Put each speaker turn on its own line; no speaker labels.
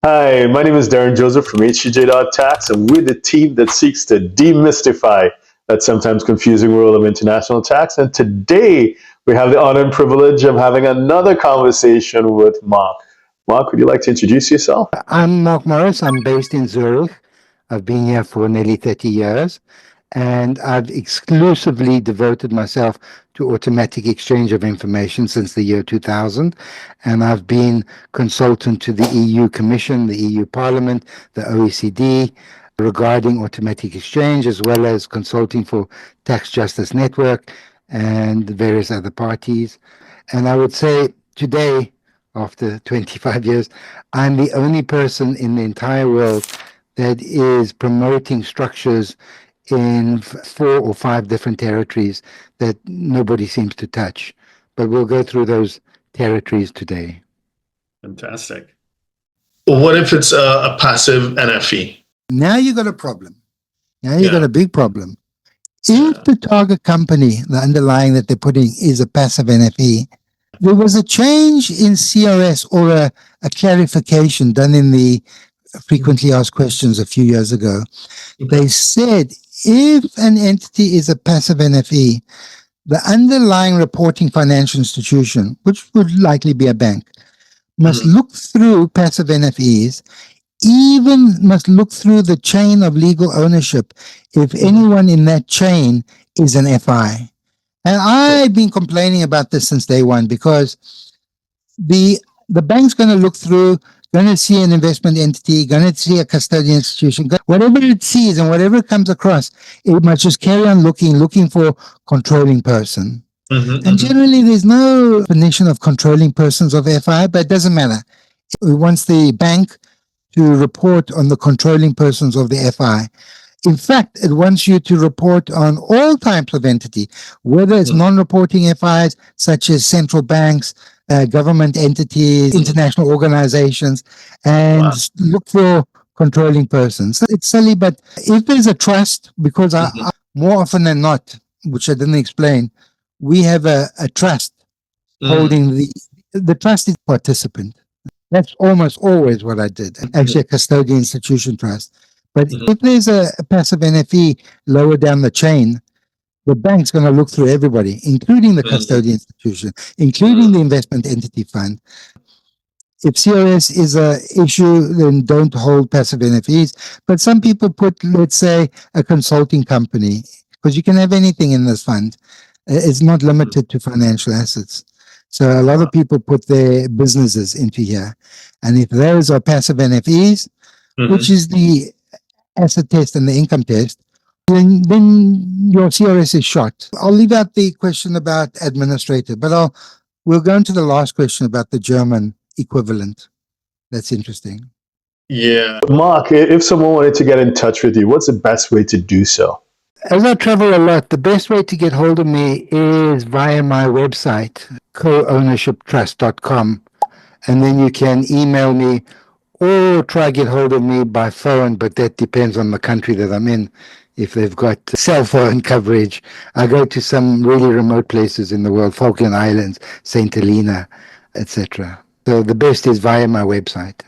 Hi, my name is Darren Joseph from HCJ.tax, and we're the team that seeks to demystify that sometimes confusing world of international tax. And today, we have the honor and privilege of having another conversation with Mark. Mark, would you like to introduce yourself?
I'm Mark Morris. I'm based in Zurich. I've been here for nearly 30 years, and I've exclusively devoted myself to automatic exchange of information since the year 2000. And I've been consultant to the EU Commission, the EU Parliament, the OECD regarding automatic exchange, as well as consulting for Tax Justice Network and various other parties. And I would say today, after 25 years, I'm the only person in the entire world that is promoting structures in 4 or 5 different territories that nobody seems to touch. But we'll go through those territories today.
Fantastic. Well, what if it's a passive NFE?
Now you got a problem. Now you got a big problem. If the target company, the underlying that they're putting, is a passive NFE, there was a change in CRS or a clarification done in the frequently asked questions a few years ago. They said if an entity is a passive NFE, the underlying reporting financial institution, which would likely be a bank, must look through passive NFEs, even must look through the chain of legal ownership if anyone in that chain is an FI. And I've been complaining about this since day one, because the bank's going to look through, going to see an investment entity, going to see a custodian institution, whatever it sees and whatever it comes across, it must just carry on looking for controlling person. And generally, there's no definition of controlling persons of FI, but it doesn't matter. It wants the bank to report on the controlling persons of the FI. In fact, it wants you to report on all types of entity, whether it's non-reporting FIs, such as central banks, government entities, international organizations, and look for controlling persons. It's silly, but if there's a trust, because I, more often than not, which I didn't explain, we have a trust holding the trust is participant. That's almost always what I did. Actually, a custodian institution trust. But if there's a passive NFE lower down the chain, the bank's going to look through everybody, including the custodian institution, including the investment entity fund. If CRS is an issue, then don't hold passive NFEs. But some people put, let's say, a consulting company, because you can have anything in this fund. It's not limited to financial assets. So a lot of people put their businesses into here. And if those are passive NFEs, which is the asset test and the income test, then your CRS is shot. I'll leave out the question about administrator, but we'll go into the last question about the German equivalent. That's interesting.
Yeah.
Mark, if someone wanted to get in touch with you, what's the best way to do so?
As I travel a lot, the best way to get hold of me is via my website, co-ownershiptrust.com. And then you can email me or try to get hold of me by phone, but that depends on the country that I'm in. If they've got cell phone coverage, I go to some really remote places in the world, Falkland Islands, St. Helena, etc. So the best is via my website.